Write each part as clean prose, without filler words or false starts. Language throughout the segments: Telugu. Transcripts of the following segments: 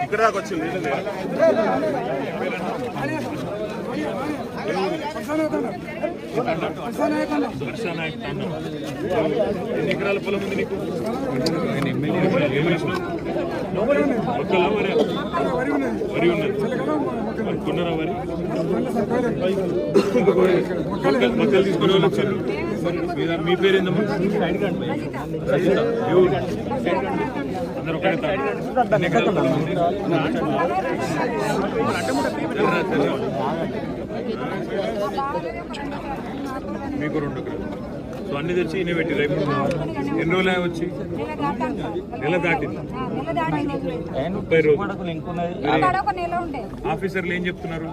ఇక్కడ దాకా వచ్చింది. ఎన్ని ఎకరాల పొలం ఉంది నీకు? వరి ఉన్నది. కొన్నారా వరి? మొక్కలు తీసుకునే వాళ్ళు వచ్చారు. మీ పేరేందమ్మా? రజిత. అందరూ ఒకటే మీకు 2 ఎకరాలు. సో అన్ని తెచ్చి ఈయన పెట్టి రేపు ఎన్ని రోజులు వచ్చి? నెల దాటింది. 30 రోజులు. ఆఫీసర్లు ఏం చెప్తున్నారు?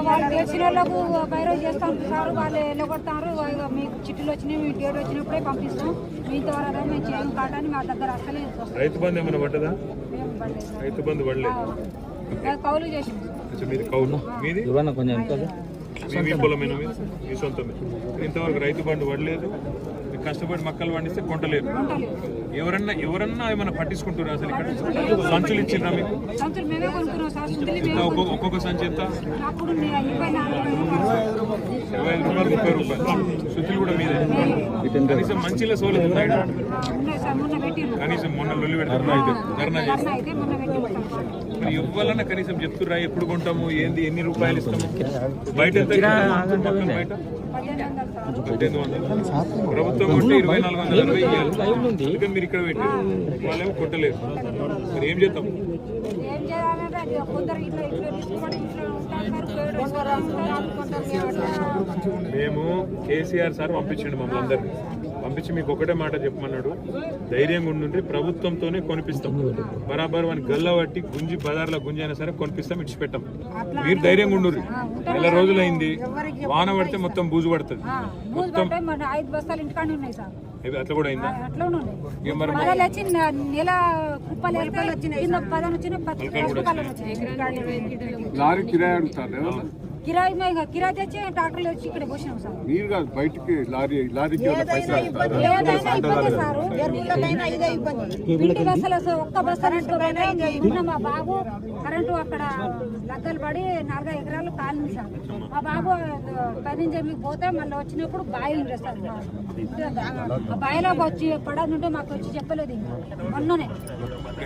వాళ్ళు తెలిసిన వాళ్ళకు బైరోజు చేస్తాం సార్, వాళ్ళు వెళ్ళగొడతారు. మీకు చిట్టులు వచ్చినాయి, మీ డేట్ వచ్చినప్పుడే పంపిస్తాం, మీతో వరకు మేము చేయము కాటని మా దగ్గర అసలే. రైతు బంధు ఏమైనా పడ్డదా? రైతు బంధు పడలేదు. కౌలు చేసింది. మీది కౌలు? మీది మీ పొలమైన మీ సొంతమే. ఇంతవరకు రైతు బంధు పడలేదు. మీకు కష్టపడి మొక్కలు పండిస్తే కొంటలేదు. ఎవరన్నా ఏమైనా పట్టించుకుంటారు? అసలు ఇక్కడ సంచులు ఇచ్చిండ్రా మీకు? ఒక్కొక్క సంచి ఎంత? 25 రూపాయలు, 30 రూపాయలు. సుత్తులు కూడా మీదే. కనీసం మంచిలో సోలు ఉన్నాయి. కనీసం మొన్న లొల్లి పెడతారు, ధర్నా చేస్తారు. మరి ఇవ్వాలన్నా కనీసం చెప్తుర్రా? ఎప్పుడు కొంటాము, ఏంది, ఎన్ని రూపాయలు ఇస్తాము? బయట ఎంత? బయట 1800. ప్రభుత్వం కొంటే 2440 ఇవ్వాలి. అందుకని మీరు ఇక్కడ పెట్టారు, వాళ్ళేమో కొట్టలేదు. మరి ఏం చేద్దాం? మేము కేసీఆర్ సార్ పంపించండి, మమ్మల్ని అందరినీ పంపించి మీకు ఒకటే మాట చెప్పమన్నాడు, ధైర్యంగా ఉండి ప్రభుత్వంతోనే కొనిపిస్తాం. బరాబర్ వాని గల్ల పట్టి గుంజి బజార్లో గుంజి అయినా సరే కొనిపిస్తాం, ఇచ్చిపెట్టాం. మీరు ధైర్యంగా ఉండుర్రి. 1 రోజులైంది, వాన పడితే మొత్తం బూజు పడుతుంది. మొత్తం 5 బస్తాలు ఇంటికానే ఉన్నాయి సార్. అట్లా కూడా అయిందా? లారీ కిరాయి అడుగుతారు. కిరాయి తెచ్చి ట్రాక్టర్లు వచ్చి ఇక్కడ పోసినాం సార్. మీరు కాదు, బయటికి లారీకి ఒక్క బస్తా తీసుకోపోయినా మా బాబు కరెంటు అక్కడ లగ్గలు పడి 4 ఎకరాలు కాలింది సార్. మా బాబు పని జమ్మికి పోతే మళ్ళీ వచ్చినప్పుడు బాయిలు సార్. ఆ బాయిలో వచ్చి పడనుంటే మాకు వచ్చి చెప్పలేదు మొన్ననే.